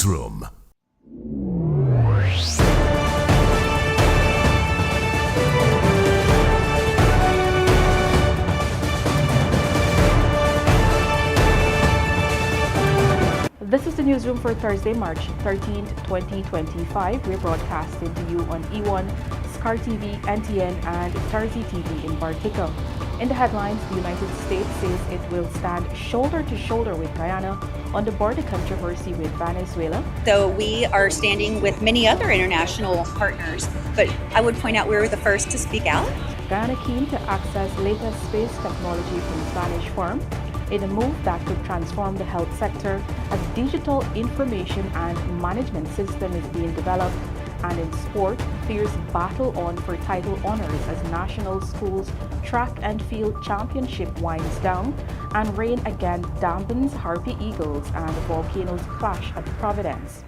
newsroom. This is the newsroom for Thursday, March 13th, 2025. We're broadcasting to you on E1, SKARTV, NTN, and Tarzee TV in Bartica. In the headlines, the United States says it will stand shoulder to shoulder with Guyana on the border controversy with Venezuela. So we are standing with many other international partners, but I would point out we were the first to speak out. Guyana keen to access latest space technology from Spanish firm in a move that could transform the health sector as digital information and management system is being developed. And in sport, fierce battle on for title honors as National Schools Track and Field Championship winds down, and rain again dampens Harpy Eagles and Volcanoes clash at Providence.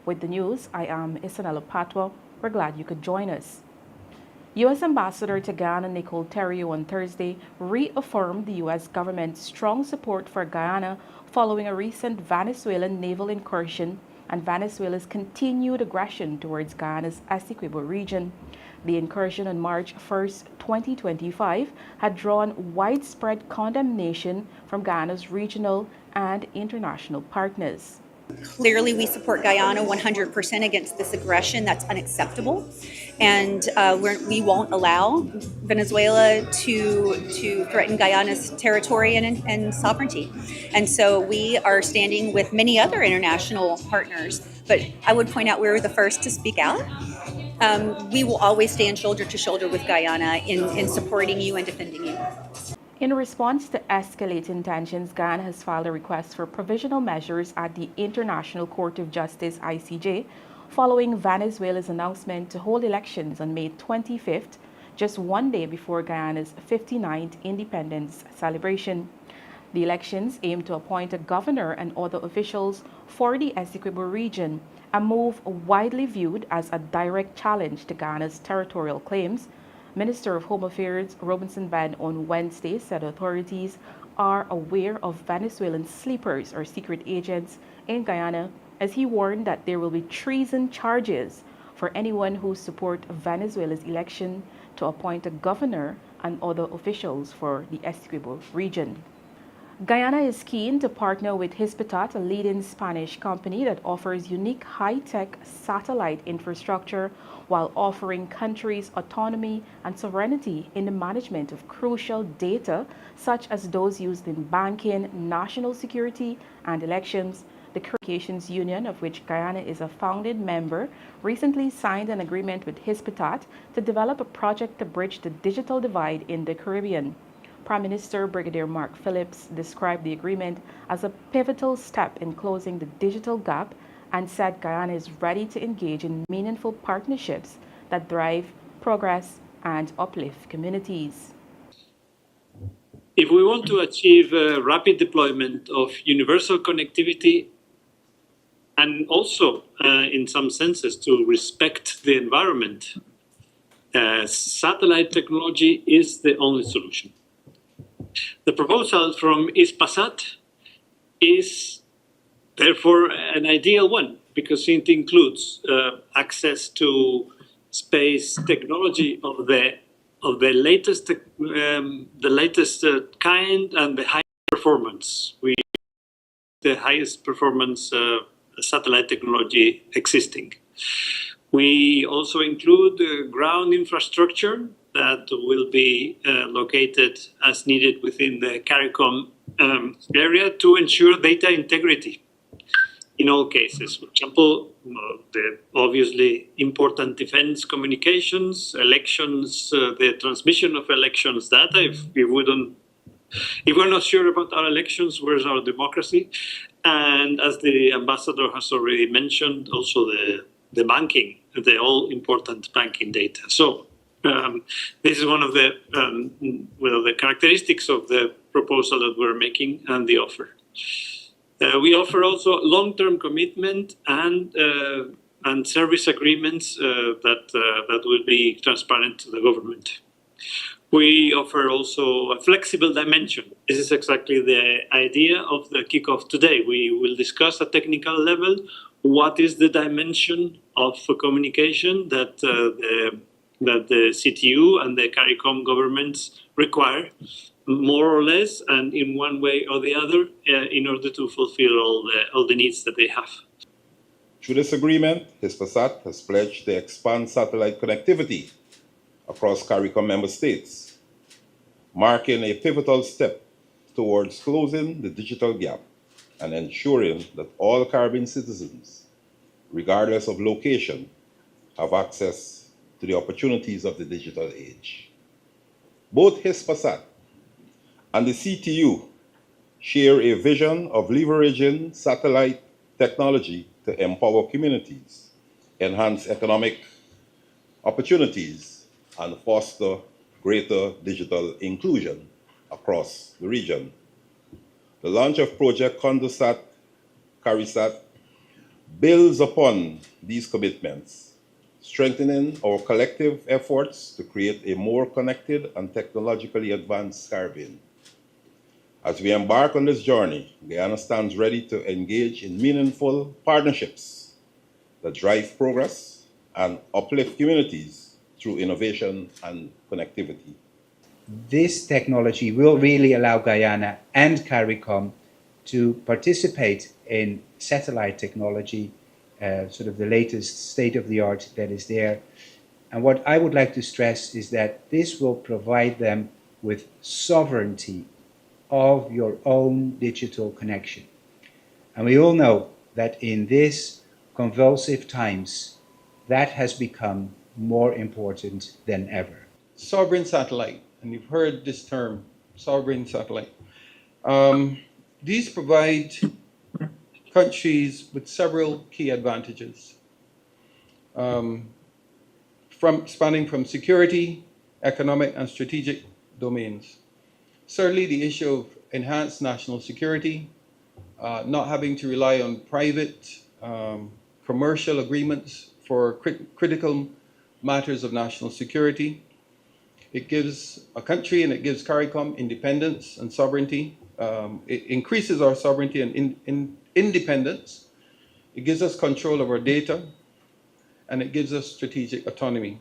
With the news, I am Isanella Patwa. We're glad you could join us. U.S. Ambassador to Guyana Nicole Terrio on Thursday reaffirmed the U.S. government's strong support for Guyana following a recent Venezuelan naval incursion and Venezuela's continued aggression towards Guyana's Essequibo region. The incursion on March 1, 2025 had drawn widespread condemnation from Guyana's regional and international partners. Clearly, we support Guyana 100% against this aggression. That's unacceptable. And we won't allow Venezuela to threaten Guyana's territory and sovereignty. And so we are standing with many other international partners. But I would point out we were the first to speak out. We will always stand shoulder to shoulder with Guyana in supporting you and defending you. In response to escalating tensions, Guyana has filed a request for provisional measures at the International Court of Justice (ICJ) following Venezuela's announcement to hold elections on May 25th, just one day before Guyana's 59th independence celebration. The elections aim to appoint a governor and other officials for the Essequibo region, a move widely viewed as a direct challenge to Guyana's territorial claims. Minister of Home Affairs Robinson Ben on Wednesday said authorities are aware of Venezuelan sleepers or secret agents in Guyana, as he warned that there will be treason charges for anyone who supports Venezuela's election to appoint a governor and other officials for the Essequibo region. Guyana is keen to partner with Hispasat, a leading Spanish company that offers unique high-tech satellite infrastructure while offering countries autonomy and sovereignty in the management of crucial data such as those used in banking, national security, and elections. The Communications Union, of which Guyana is a founding member, recently signed an agreement with Hispasat to develop a project to bridge the digital divide in the Caribbean. Prime Minister Brigadier Mark Phillips described the agreement as a pivotal step in closing the digital gap and said Guyana is ready to engage in meaningful partnerships that drive progress and uplift communities. If we want to achieve rapid deployment of universal connectivity and also, in some senses, to respect the environment, satellite technology is the only solution. The proposal from Hispasat is therefore an ideal one because it includes access to space technology of the latest kind and the highest performance. The highest performance satellite technology existing. We also include ground infrastructure that will be located as needed within the CARICOM area to ensure data integrity in all cases. For example, the obviously important defense communications, elections, the transmission of elections data. If we're not sure about our elections, where's our democracy? And as the ambassador has already mentioned, also the banking, the all-important banking data. So this is one of the characteristics of the proposal that we're making and the offer. We offer also long-term commitment and service agreements that will be transparent to the government. We offer also a flexible dimension. This is exactly the idea of the kickoff today. We will discuss at technical level what is the dimension of communication that the CTU and the CARICOM governments require, more or less, and in one way or the other, in order to fulfill all the needs that they have. Through this agreement, Hispasat has pledged to expand satellite connectivity across CARICOM member states, marking a pivotal step towards closing the digital gap and ensuring that all Caribbean citizens, regardless of location, have access to the opportunities of the digital age. Both Hispasat and the CTU share a vision of leveraging satellite technology to empower communities, enhance economic opportunities, and foster greater digital inclusion across the region. The launch of Project Condosat CARISAT builds upon these commitments, strengthening our collective efforts to create a more connected and technologically advanced Caribbean. As we embark on this journey, Guyana stands ready to engage in meaningful partnerships that drive progress and uplift communities through innovation and connectivity. This technology will really allow Guyana and CARICOM to participate in satellite technology, sort of the latest state-of-the-art that is there. And what I would like to stress is that this will provide them with sovereignty of your own digital connection. And we all know that in these convulsive times, that has become more important than ever. Sovereign satellite, and you've heard this term, sovereign satellite. These provide countries with several key advantages, spanning from security, economic, and strategic domains. Certainly the issue of enhanced national security, not having to rely on private commercial agreements for critical matters of national security. It gives a country and it gives CARICOM independence and sovereignty. It increases our sovereignty and independence. It gives us control of our data, and it gives us strategic autonomy.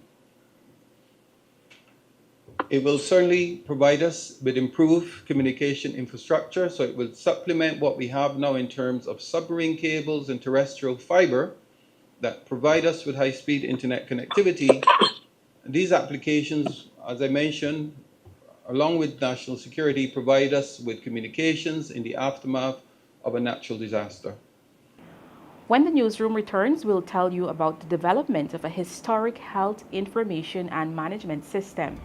It will certainly provide us with improved communication infrastructure, so it will supplement what we have now in terms of submarine cables and terrestrial fiber that provide us with high-speed internet connectivity. These applications, as I mentioned, along with national security, provide us with communications in the aftermath of a natural disaster. When the newsroom returns, we'll tell you about the development of a historic health information and management system.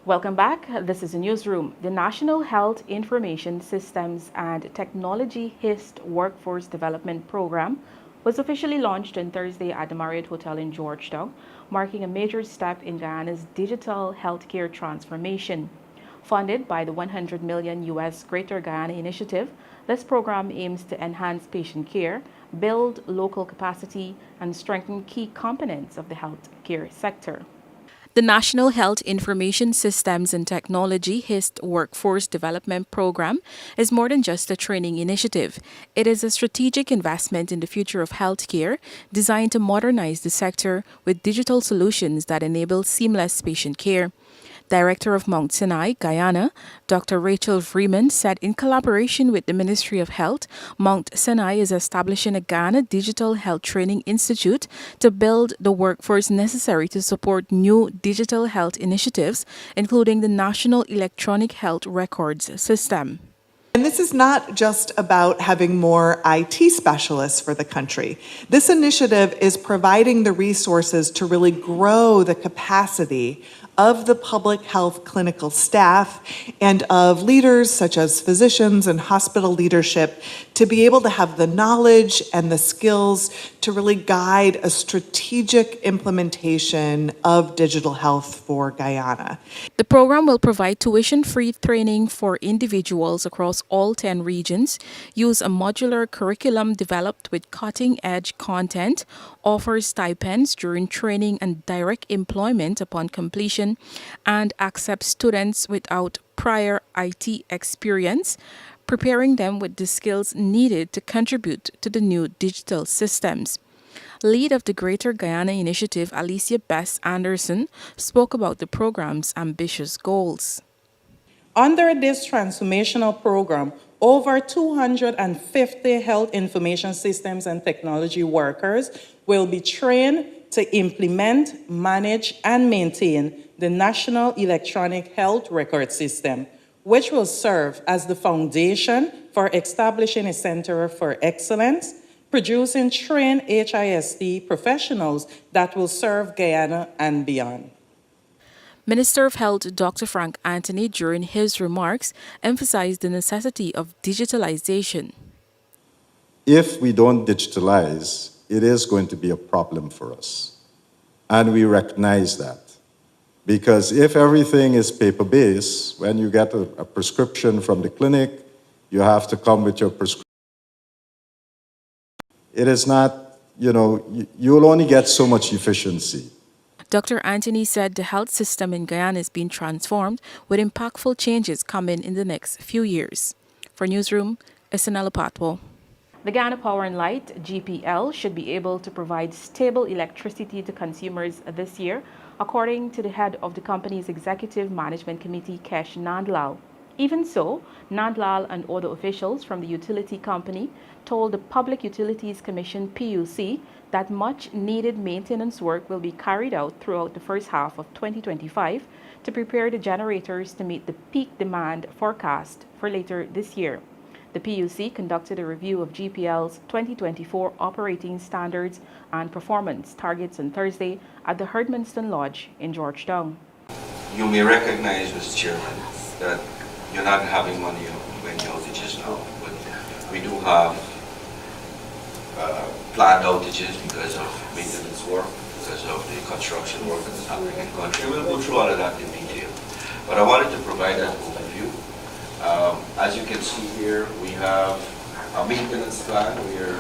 Welcome back. This is a newsroom. The National Health Information Systems and Technology HIST Workforce Development Program was officially launched on Thursday at the Marriott Hotel in Georgetown, marking a major step in Guyana's digital healthcare transformation. Funded by the $100 million U.S. Greater Guyana Initiative, this program aims to enhance patient care, build local capacity, and strengthen key components of the healthcare sector. The National Health Information Systems and Technology HIST Workforce Development Program is more than just a training initiative. It is a strategic investment in the future of healthcare designed to modernize the sector with digital solutions that enable seamless patient care. Director of Mount Sinai, Guyana, Dr. Rachel Freeman said in collaboration with the Ministry of Health, Mount Sinai is establishing a Guyana Digital Health Training Institute to build the workforce necessary to support new digital health initiatives, including the National Electronic Health Records System. And this is not just about having more IT specialists for the country. This initiative is providing the resources to really grow the capacity of the public health clinical staff and of leaders such as physicians and hospital leadership to be able to have the knowledge and the skills to really guide a strategic implementation of digital health for Guyana. The program will provide tuition-free training for individuals across all 10 regions, use a modular curriculum developed with cutting-edge content, offers stipends during training and direct employment upon completion, and accepts students without prior IT experience, preparing them with the skills needed to contribute to the new digital systems. Lead of the Greater Guyana Initiative, Alicia Bess Anderson, spoke about the program's ambitious goals. Under this transformational program, over 250 health information systems and technology workers will be trained to implement, manage, and maintain the National Electronic Health Record System, which will serve as the foundation for establishing a Center for Excellence, producing trained HIST professionals that will serve Guyana and beyond. Minister of Health Dr. Frank Anthony, during his remarks, emphasized the necessity of digitalization. If we don't digitalize, it is going to be a problem for us. And we recognize that. Because if everything is paper-based, when you get a prescription from the clinic, you have to come with your prescription. It is not, you'll only get so much efficiency. Dr. Anthony said the health system in Guyana is being transformed with impactful changes coming in the next few years. For Newsroom, Isanella Patwo. The Guyana Power and Light, GPL, should be able to provide stable electricity to consumers this year, according to the head of the company's Executive Management Committee, Kesh Nandlal. Even so, Nandlal and other officials from the utility company told the Public Utilities Commission, PUC, that much needed maintenance work will be carried out throughout the first half of 2025 to prepare the generators to meet the peak demand forecast for later this year. The PUC conducted a review of GPL's 2024 operating standards and performance targets on Thursday at the Herdmanston Lodge in Georgetown. You may recognize, Mr. Chairman, that you're not having money when outages now, but we do have planned outages because of maintenance work, because of the construction work that's happening in the country. We'll go through all of that in detail. But I wanted to provide that overview. As you can see here, we have a maintenance plan where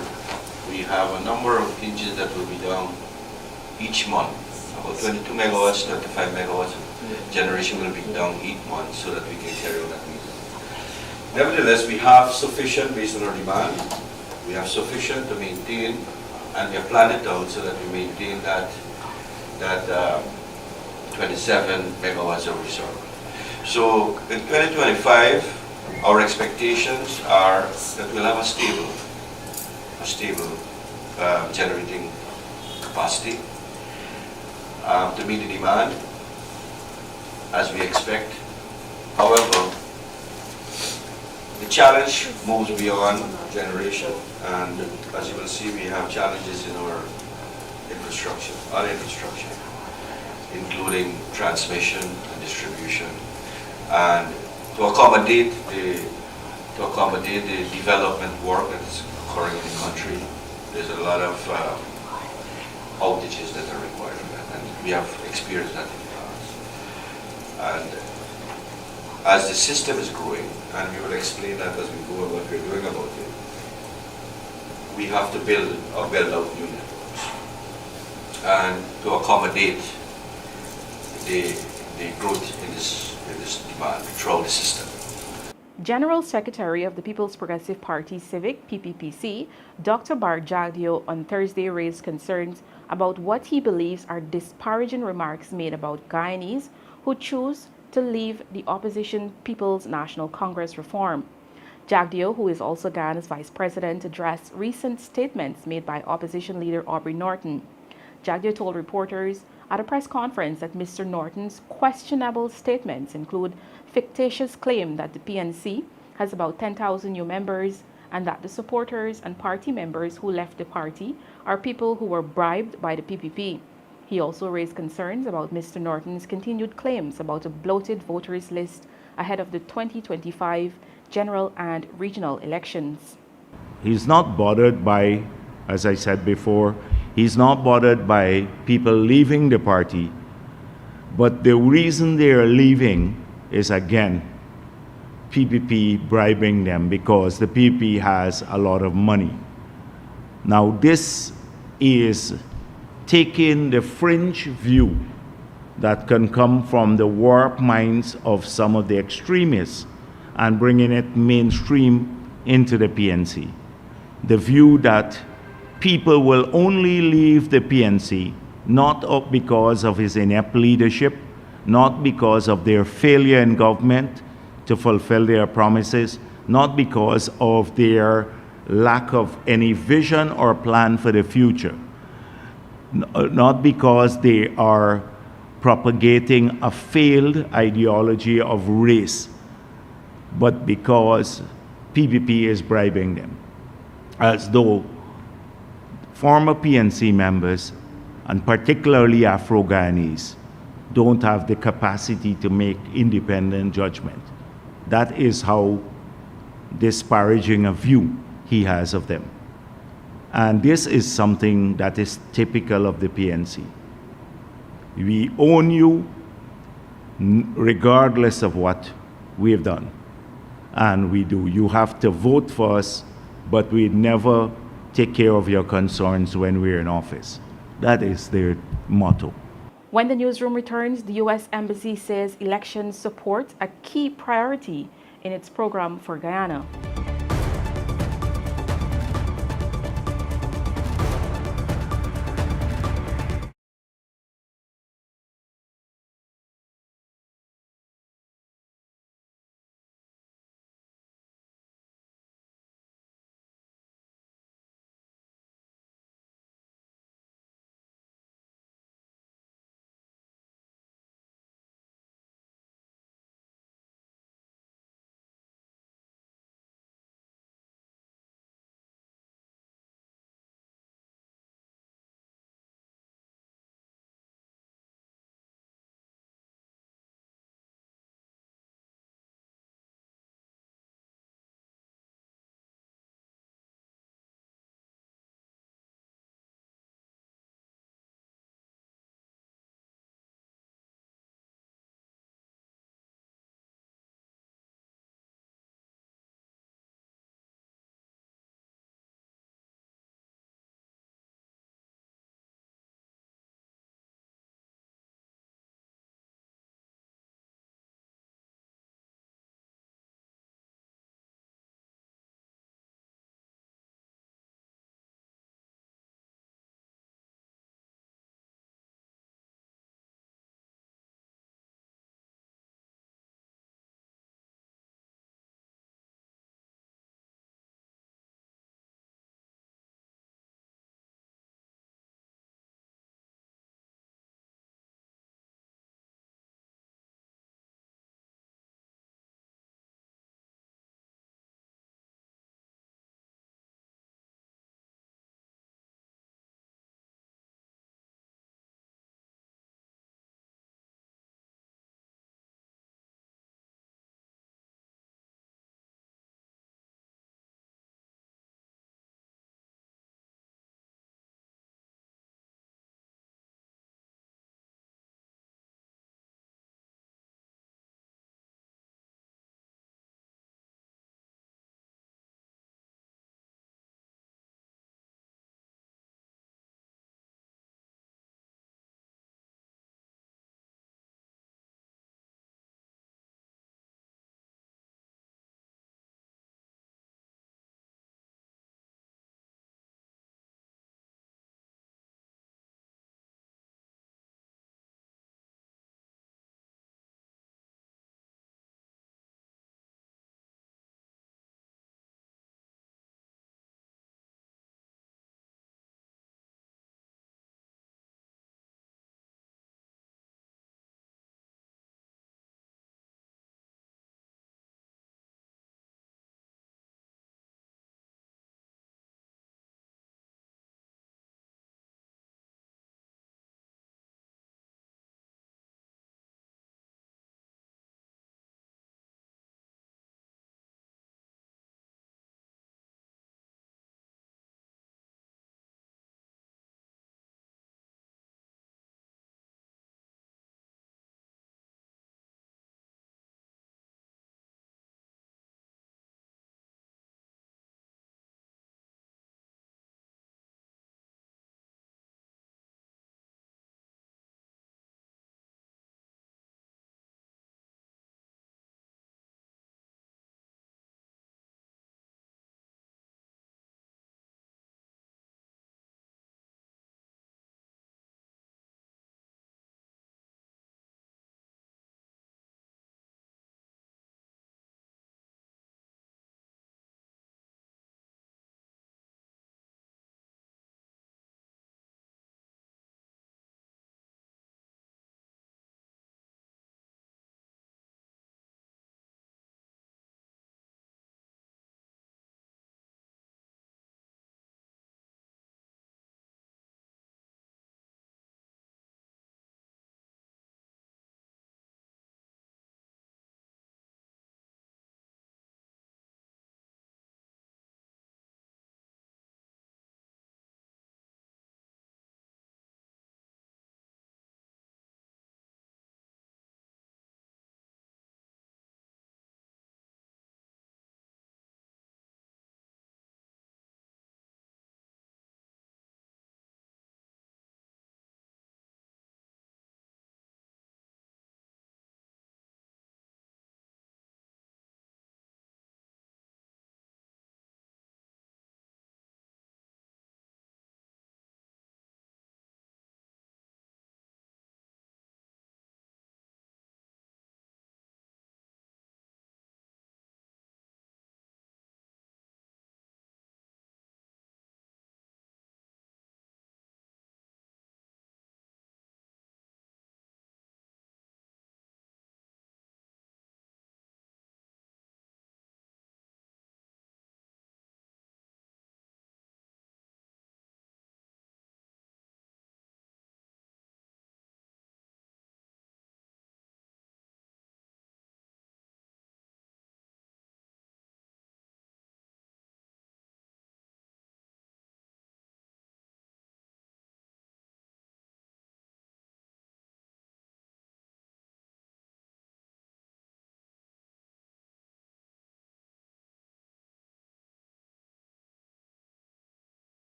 we have a number of hinges that will be done each month. About 22 megawatts, 25 megawatts of generation will be done each month so that we can carry on that maintenance. Nevertheless, we have sufficient based on our demand. We have sufficient to maintain, and we have planned it out so that we maintain that 27 megawatts of reserve. So in 2025, our expectations are that we'll have a stable generating capacity to meet the demand as we expect. However, the challenge moves beyond generation, and as you will see, we have challenges in our infrastructure, including transmission and distribution, And to accommodate the development work that's occurring in the country, there's a lot of outages that are required, and we have experienced that in the past. And as the system is growing, and we will explain that as we go and what we're doing about it, we have to build out new networks and to accommodate the growth in this demand throughout the system. General Secretary of the People's Progressive Party Civic, PPPC, Dr. Bart Jagdeo on Thursday raised concerns about what he believes are disparaging remarks made about Guyanese who choose to leave the opposition People's National Congress reform. Jagdeo, who is also Guyana's vice president, addressed recent statements made by opposition leader Aubrey Norton. Jagdeo told reporters at a press conference that Mr. Norton's questionable statements include fictitious claim that the PNC has about 10,000 new members and that the supporters and party members who left the party are people who were bribed by the PPP. He also raised concerns about Mr. Norton's continued claims about a bloated voters list ahead of the 2025 general and regional elections. He's not bothered by, as I said before, he's not bothered by people leaving the party, but the reason they are leaving is, again, PPP bribing them because the PPP has a lot of money. Now, this is taking the fringe view that can come from the warped minds of some of the extremists and bringing it mainstream into the PNC. The view that people will only leave the PNC not because of his inept leadership, not because of their failure in government to fulfill their promises, not because of their lack of any vision or plan for the future, not because they are propagating a failed ideology of race, but because PPP is bribing them, as though former PNC members, and particularly Afro-Guyanese, don't have the capacity to make independent judgment. That is how disparaging a view he has of them. And this is something that is typical of the PNC. We own you regardless of what we have done. And we do. You have to vote for us, but we never take care of your concerns when we're in office. That is their motto. When the newsroom returns, the U.S. Embassy says election support a key priority in its program for Guyana.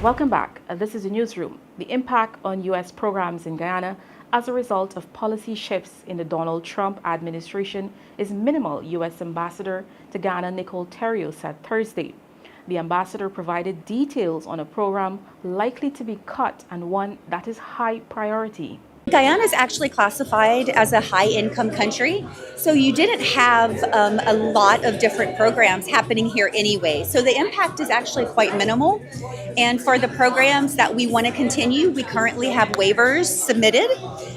Welcome back. This is the newsroom. The impact on U.S. programs in Guyana as a result of policy shifts in the Donald Trump administration is minimal, U.S. Ambassador to Ghana Nicole Terrio said Thursday. The ambassador provided details on a program likely to be cut and one that is high priority. Guyana is actually classified as a high-income country, so you didn't have a lot of different programs happening here anyway. So the impact is actually quite minimal. And for the programs that we want to continue, we currently have waivers submitted,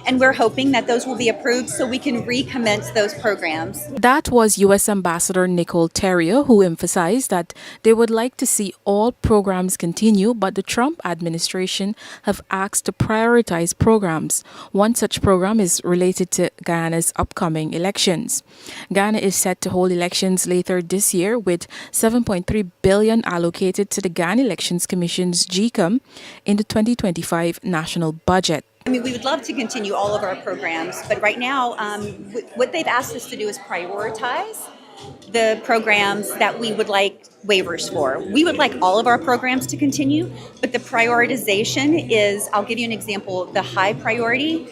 and we're hoping that those will be approved so we can recommence those programs. That was U.S. Ambassador Nicole Terrio, who emphasized that they would like to see all programs continue, but the Trump administration have asked to prioritize programs. One such program is related to Guyana's upcoming elections. Guyana is set to hold elections later this year with $7.3 billion allocated to the Ghana Elections Commission's GCOM in the 2025 national budget. I mean, we would love to continue all of our programs, but right now, what they've asked us to do is prioritize the programs that we would like waivers for. We would like all of our programs to continue, but the prioritization is, I'll give you an example, the high priority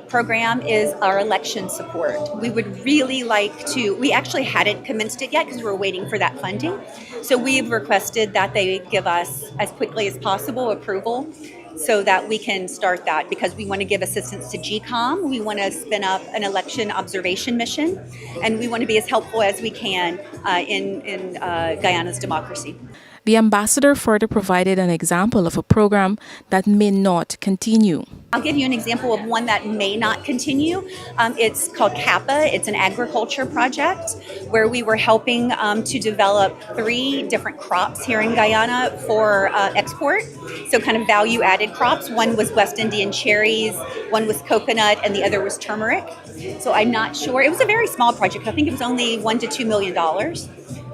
program is our election support. We would really like to, we actually hadn't commenced it yet because we were waiting for that funding. So we've requested that they give us, as quickly as possible, approval so that we can start that, because we want to give assistance to GCOM. We want to spin up an election observation mission, and we want to be as helpful as we can in Guyana's democracy. The ambassador further provided an example of a program that may not continue. I'll give you an example of one that may not continue. It's called CAPA. It's an agriculture project where we were helping to develop 3 different crops here in Guyana for export. So kind of value-added crops. One was West Indian cherries, one was coconut, and the other was turmeric. So I'm not sure. It was a very small project. I think it was only $1 to $2 million.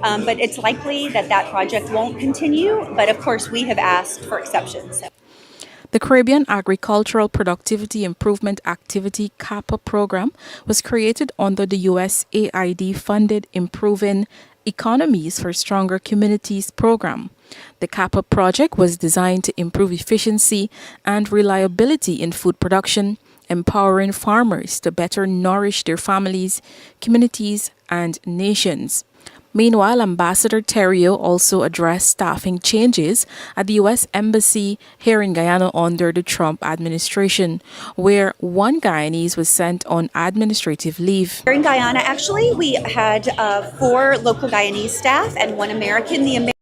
But it's likely that that project won't continue. But of course, we have asked for exceptions. The Caribbean Agricultural Productivity Improvement Activity CAPA program was created under the USAID-funded Improving Economies for Stronger Communities program. The CAPA project was designed to improve efficiency and reliability in food production, empowering farmers to better nourish their families, communities, and nations. Meanwhile, Ambassador Terrio also addressed staffing changes at the U.S. Embassy here in Guyana under the Trump administration, where one Guyanese was sent on administrative leave. Here in Guyana, actually, we had 4 local Guyanese staff and 1 American. The American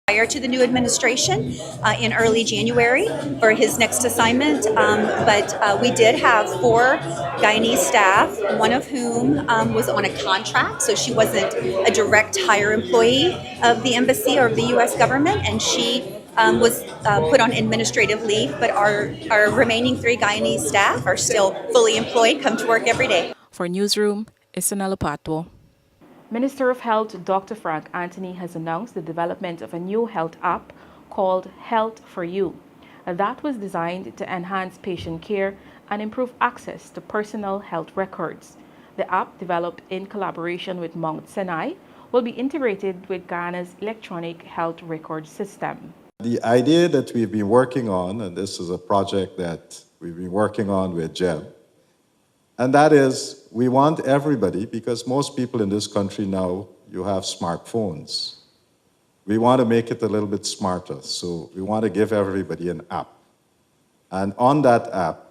prior to the new administration in early January for his next assignment, but we did have 4 Guyanese staff, one of whom was on a contract, so she wasn't a direct hire employee of the embassy or of the U.S. government, and she was put on administrative leave, but our remaining 3 Guyanese staff are still fully employed, come to work every day. For Newsroom, Isanella Patwo. Minister of Health Dr. Frank Anthony has announced the development of a new health app called Health for You. That was designed to enhance patient care and improve access to personal health records. The app, developed in collaboration with Mount Sinai, will be integrated with Ghana's electronic health record system. The idea that we've been working on, and this is a project that we've been working on with Jeb, and that is, we want everybody, because most people in this country now, you have smartphones. We want to make it a little bit smarter, so we want to give everybody an app. And on that app,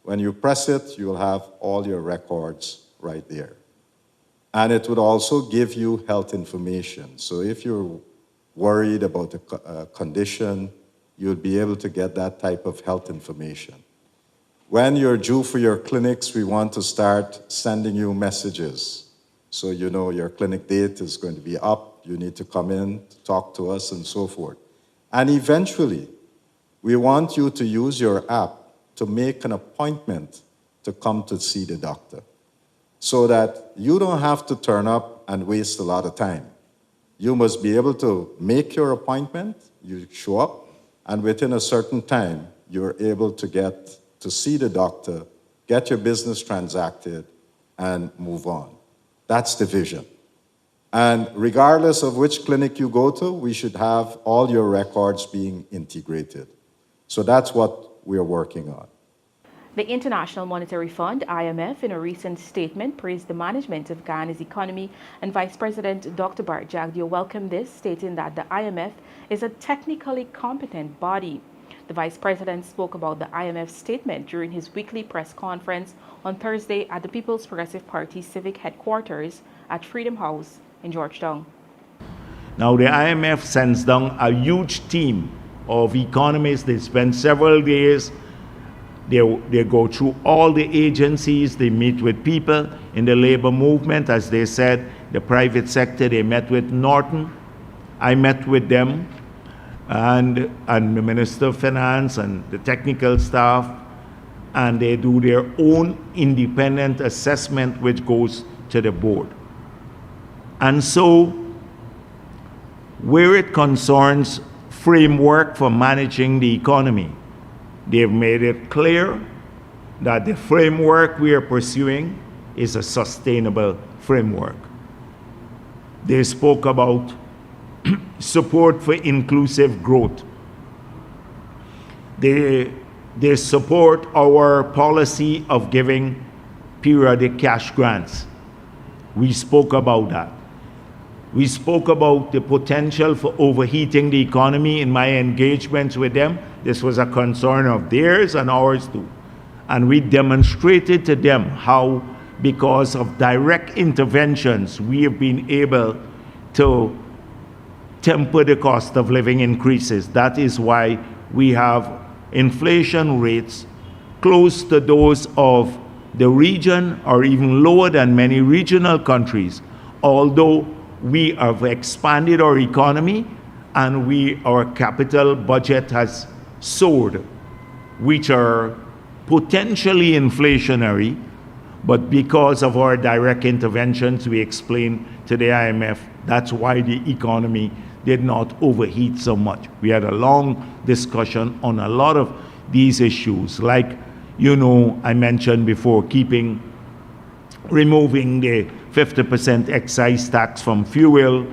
when you press it, you'll have all your records right there. And it would also give you health information. So if you're worried about a condition, you'll be able to get that type of health information. When you're due for your clinics, we want to start sending you messages. So you know your clinic date is going to be up, you need to come in to talk to us and so forth. And eventually, we want you to use your app to make an appointment to come to see the doctor, so that you don't have to turn up and waste a lot of time. You must be able to make your appointment, you show up, and within a certain time, you're able to get to see the doctor, get your business transacted, and move on. That's the vision. And regardless of which clinic you go to, we should have all your records being integrated. So that's what we're working on. The International Monetary Fund, IMF, in a recent statement, praised the management of Ghana's economy, and Vice President Dr. Bart Jagdeo welcomed this, stating that the IMF is a technically competent body. The Vice President spoke about the IMF statement during his weekly press conference on Thursday at the People's Progressive Party civic headquarters at Freedom House in Georgetown. Now, the IMF sends down a huge team of economists. They spend several days. They go through all the agencies. They meet with people in the labor movement. As they said, the private sector, they met with Norton. I met with them and the Minister of Finance and the technical staff, and they do their own independent assessment, which goes to the board. And so, where it concerns framework for managing the economy, they've made it clear that the framework we are pursuing is a sustainable framework. They spoke about support for inclusive growth. They support our policy of giving periodic cash grants. We spoke about that. We spoke about the potential for overheating the economy in my engagements with them. This was a concern of theirs and ours too. And we demonstrated to them how, because of direct interventions, we have been able to temper the cost of living increases. That is why we have inflation rates close to those of the region or even lower than many regional countries, although we have expanded our economy and our capital budget has soared, which are potentially inflationary, but because of our direct interventions, we explained to the IMF, that's why the economy did not overheat so much. We had a long discussion on a lot of these issues, like, I mentioned before, removing the 50% excise tax from fuel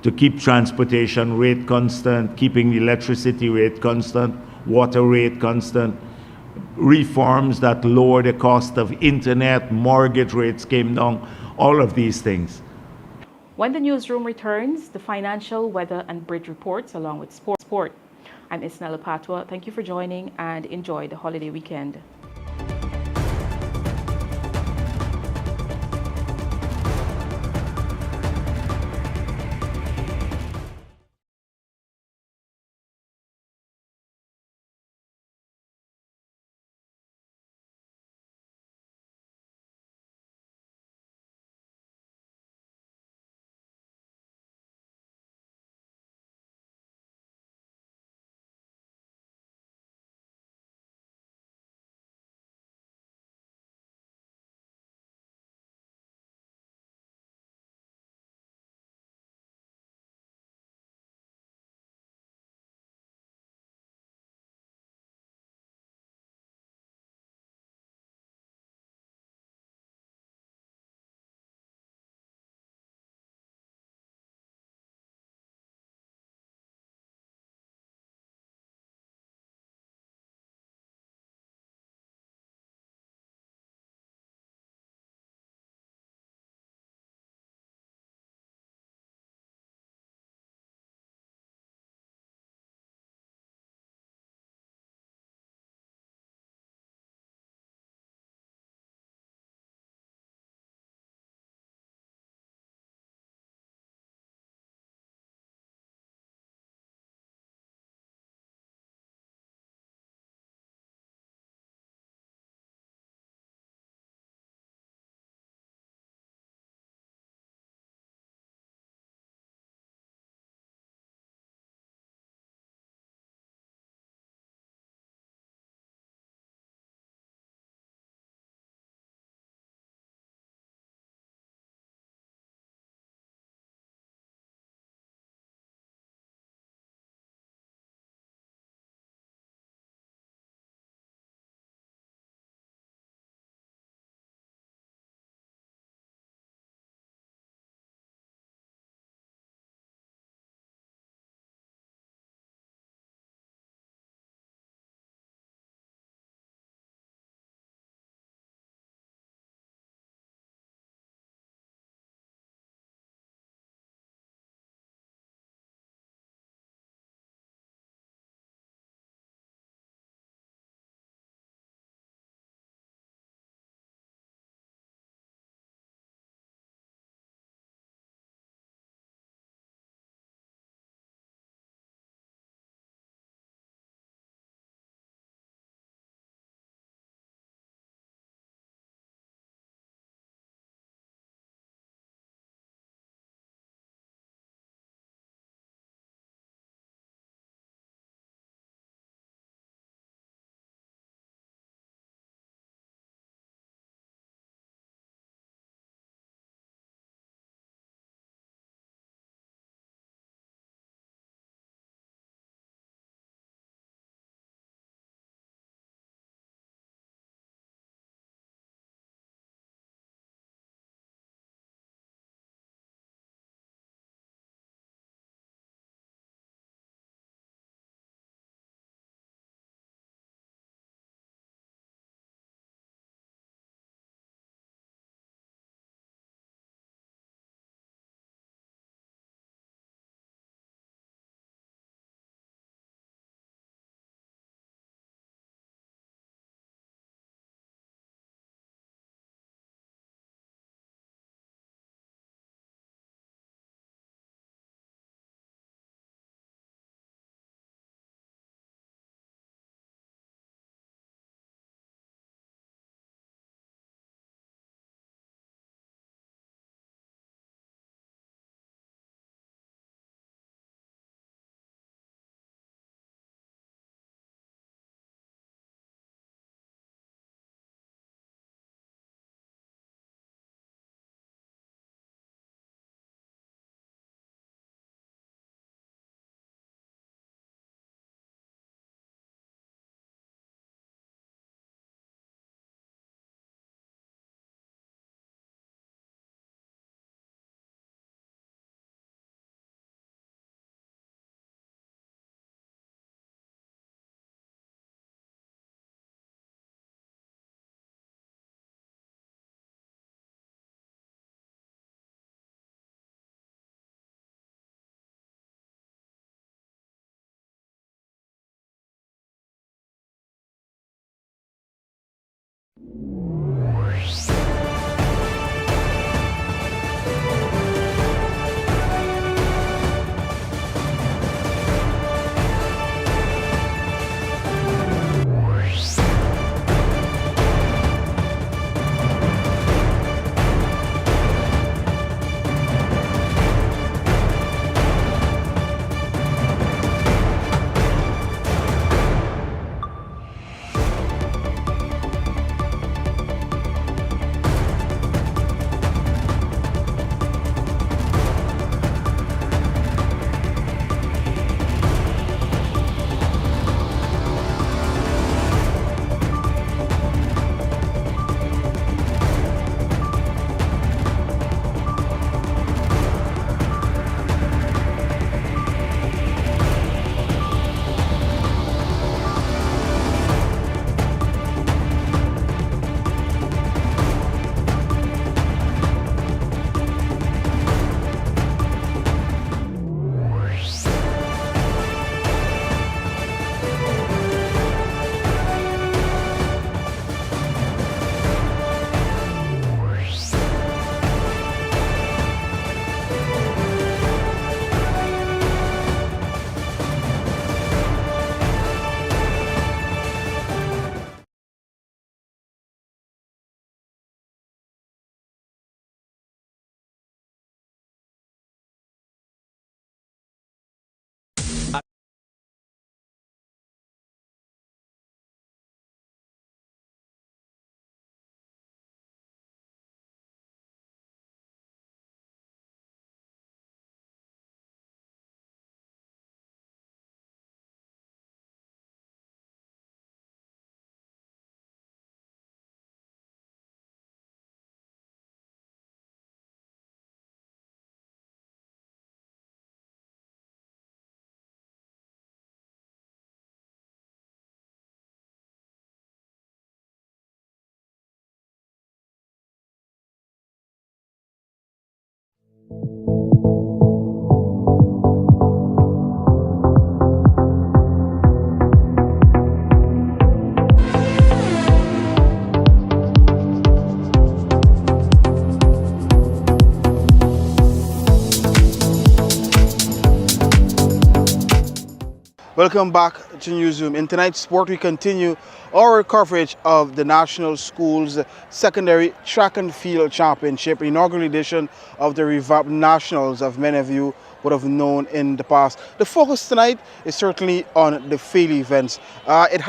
to keep transportation rate constant, keeping the electricity rate constant, water rate constant, reforms that lower the cost of internet, mortgage rates came down, all of these things. When the newsroom returns, the financial, weather, and bridge reports along with sport. I'm Isnella Patwa. Thank you for joining and enjoy the holiday weekend. Welcome back to Newsroom. In tonight's sport, we continue our coverage of the National Schools Secondary Track and Field Championship, inaugural edition of the revamped Nationals, as many of you would have known in the past. The focus tonight is certainly on the field events. It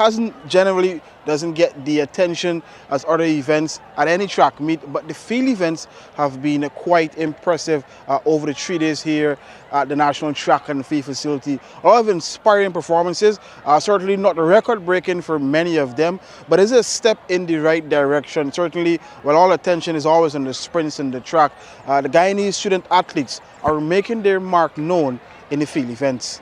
doesn't get the attention as other events at any track meet, but the field events have been quite impressive over the 3 days here at the National Track and Field Facility. A lot of inspiring performances, certainly not record-breaking for many of them, but it's a step in the right direction. Certainly, while all attention is always on the sprints and the track, the Guyanese student athletes are making their mark known in the field events.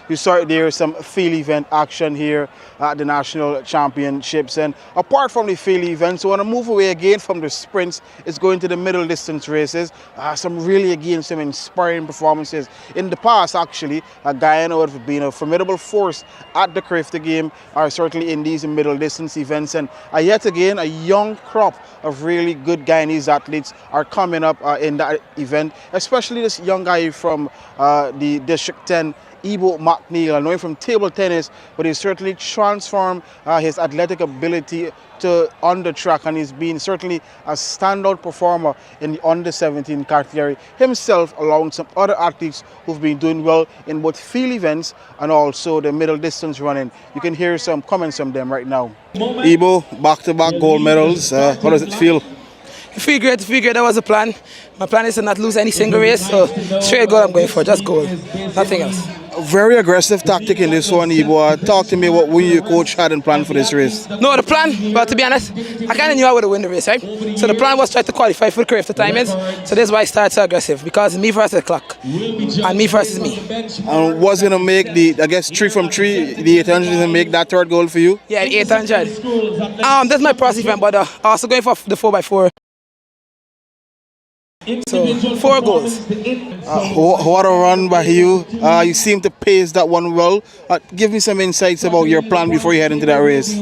You saw there some field event action here at the National Championships. And apart from the field events, we want to move away again from the sprints. It's going to the middle distance races. Some inspiring performances. In the past, actually, Guyana would have been a formidable force at the Crafty game, certainly in these middle distance events. And yet again, a young crop of really good Guyanese athletes are coming up in that event, especially this young guy from the District 10, Ibo McNeil. I know him from table tennis, but he's certainly transformed his athletic ability to on the track, and he's been certainly a standout performer in the under-17 category himself, along with some other athletes who've been doing well in both field events and also the middle distance running. You can hear some comments from them right now. Ibo, back-to-back gold medals. How does it feel? I feel great. That was the plan. My plan is to not lose any single race, so straight goal I'm going for, just goal, nothing else. A very aggressive tactic in this one, Ibo. Talk to me what your coach had in plan for this race. No, the plan, but to be honest, I kind of knew I would win the race, right? So the plan was try to qualify for the crafty timings, so that's why I started so aggressive, because me versus the clock, and me versus me. And what's going to make the, I guess, 3 from 3, the 800 is going to make that third goal for you? Yeah, the 800. That's my first event, but also going for the 4x4. So 4 goals. What a run by you. You seem to pace that one well. Give me some insights about your plan before you head into that race.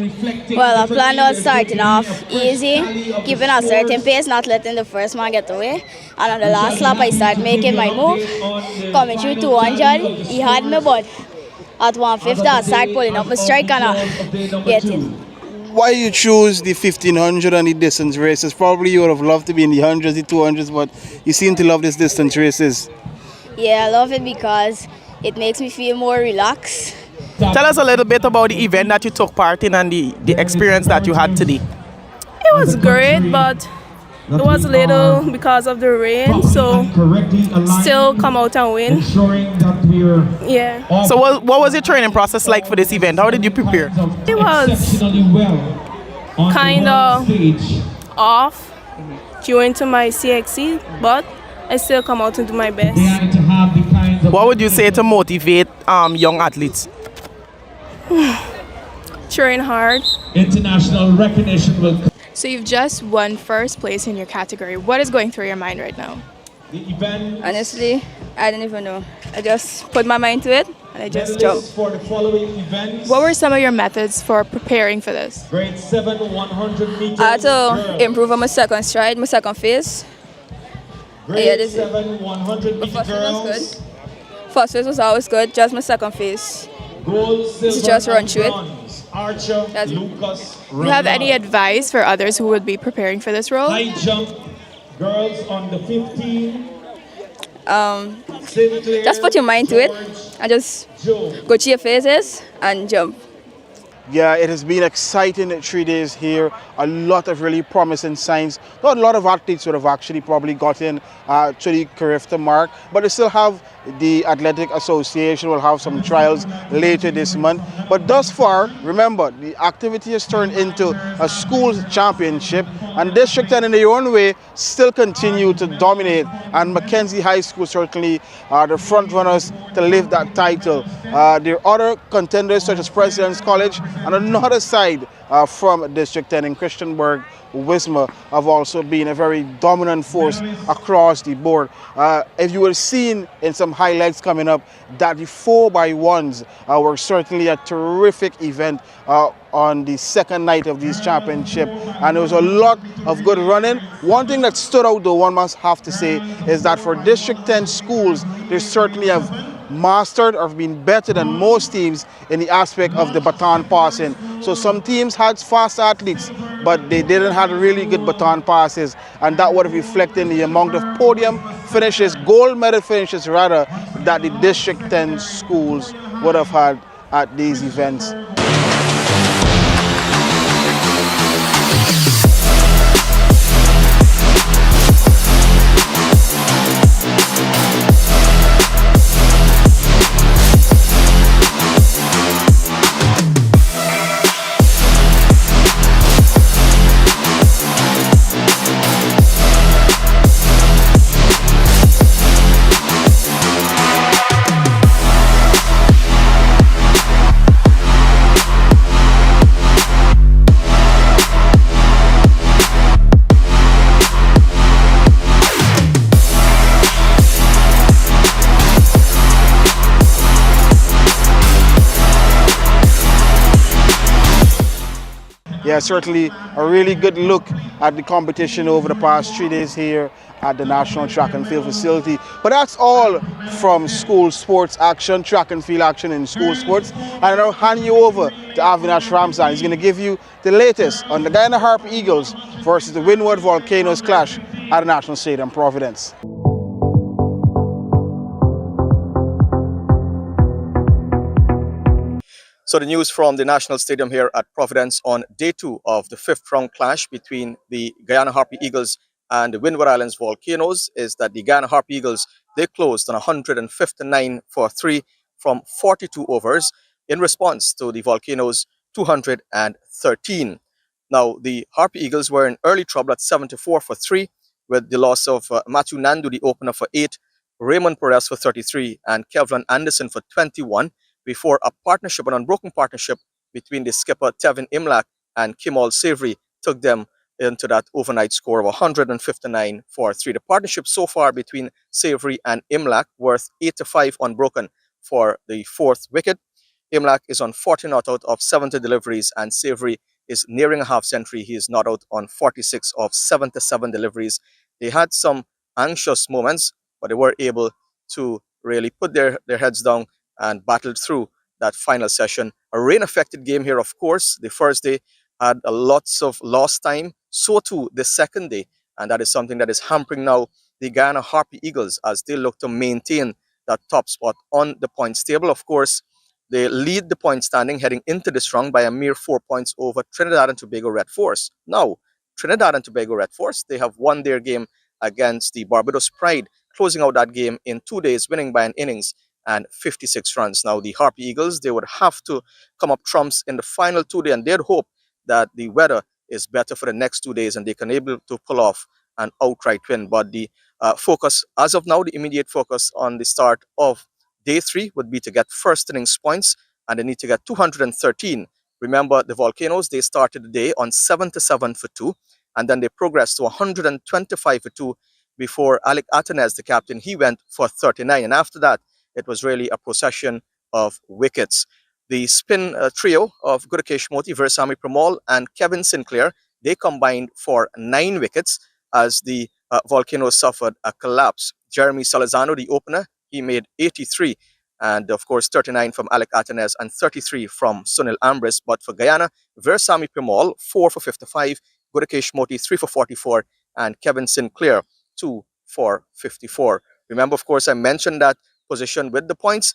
Well, our plan was starting off easy, keeping a certain pace, not letting the first man get away. And on the last lap, I started making my move. Coming through 200, he had me, but at 150, I started pulling up my strike and I get it. Why you choose the 1500 and the distance races? Probably you would have loved to be in the 100s, the 200s, but you seem to love these distance races. Yeah, I love it because it makes me feel more relaxed. Tell us a little bit about the event that you took part in and the experience that you had today. It was great, but it was a little because of the rain, so still come out and win. Yeah. So what was your training process like for this event? How did you prepare? It was kind of off due into my CXC, but I still come out and do my best. What would you say to motivate young athletes? Train hard. International recognition will. So you've just won first place in your category. What is going through your mind right now? Honestly, I don't even know. I just put my mind to it and I just jumped. For the following events. What were some of your methods for preparing for this? Grade 7, 100 meters. I had to improve on my second stride, my second phase. Grade 7, 100 meters. First phase was good. First phase was always good, just my second phase. Gold, silver, just run through it. Archer, Lucas, do you have any advice for others who would be preparing for this role? High jump, girls on the 15. Just put your mind to it and just go to your phases and jump. Yeah, it has been exciting 3 days here. A lot of really promising signs. Not a lot of athletes would have actually probably gotten to the Carifta mark, but they still have the Athletic Association will have some trials later this month. But thus far, remember, the activity has turned into a school championship, and District 10 in their own way still continue to dominate. And Mackenzie High School certainly are the front runners to lift that title. There are other contenders such as President's College and another side from District 10 in Christiansburg, Wisma have also been a very dominant force across the board. If you were seen in some highlights coming up, that the 4x1s were certainly a terrific event on the second night of this championship, and there was a lot of good running. One thing that stood out, though, one must have to say, is that for District 10 schools, they certainly have mastered or been better than most teams in the aspect of the baton passing. So some teams had fast athletes, but they didn't have really good baton passes, and that would have reflected in the amount of podium finishes, gold medal finishes rather, that the District 10 schools would have had at these events. Yeah, certainly a really good look at the competition over the past 3 days here at the National Track and Field facility. But that's all from school sports action, track and field action in school sports. And I'll hand you over to Avinash Ramzan. He's going to give you the latest on the Guyana Harpy Eagles versus the Windward Volcanoes clash at the National Stadium, Providence. So the news from the National Stadium here at Providence on day 2 of the 5th round clash between the Guyana Harpy Eagles and the Windward Islands Volcanoes is that the Guyana Harpy Eagles, they closed on 159 for 3 from 42 overs in response to the Volcanoes 213. Now the Harpy Eagles were in early trouble at 74 for 3 with the loss of Matthew Nandu, the opener, for 8, Raymond Perez for 33 and Kevlin Anderson for 21. Before a partnership, an unbroken partnership between the skipper Tevin Imlak and Kimal Savory took them into that overnight score of 159 for 3. The partnership so far between Savory and Imlak worth 8-5 unbroken for the 4th wicket. Imlak is on 40 not out of 70 deliveries and Savory is nearing a half century. He is not out on 46 of 77 deliveries. They had some anxious moments, but they were able to really put their heads down and battled through that final session. A rain-affected game here, of course. The first day had lots of lost time, so too the second day, and that is something that is hampering now the Guyana Harpy Eagles as they look to maintain that top spot on the points table. Of course, they lead the point standing heading into this round by a mere 4 points over Trinidad and Tobago Red Force. Now, Trinidad and Tobago Red Force, they have won their game against the Barbados Pride, closing out that game in 2 days, winning by an innings and 56 runs. Now, the Harpy Eagles, they would have to come up trumps in the final 2 days, and they'd hope that the weather is better for the next 2 days and they can able to pull off an outright win. But the focus, as of now, the immediate focus on the start of day 3 would be to get first innings points, and they need to get 213. Remember, the Volcanoes, they started the day on 77 for 2, and then they progressed to 125 for 2 before Alec Atanez, the captain, he went for 39. And after that, it was really a procession of wickets. The spin trio of Gudakesh Moti, Versami Pramal and Kevin Sinclair, they combined for 9 wickets as the Volcanoes suffered a collapse. Jeremy Salazano, the opener, he made 83. And of course, 39 from Alec Atanez and 33 from Sunil Ambris. But for Guyana, Versami Pramal, 4 for 55, Gudakesh Moti, 3 for 44, and Kevin Sinclair, 2 for 54. Remember, of course, I mentioned that position with the points.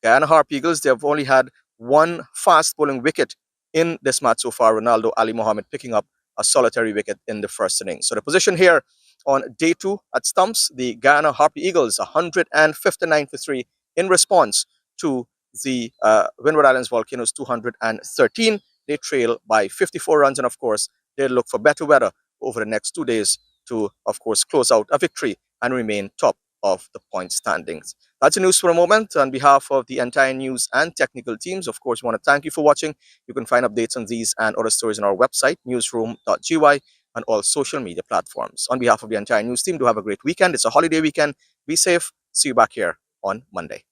Guyana Harpy Eagles, they have only had one fast bowling wicket in this match so far. Ronaldo Ali Mohammed picking up a solitary wicket in the first innings. So the position here on day 2 at stumps, the Guyana Harpy Eagles 159 for 3 in response to the Windward Islands Volcanoes 213. They trail by 54 runs, and of course, they look for better weather over the next 2 days to, of course, close out a victory and remain top of the point standings. That's the news for a moment. On behalf of the entire news and technical teams, of course, we want to thank you for watching. You can find updates on these and other stories on our website, newsroom.gy, and all social media platforms. On behalf of the entire news team, do have a great weekend. It's a holiday weekend. Be safe. See you back here on Monday.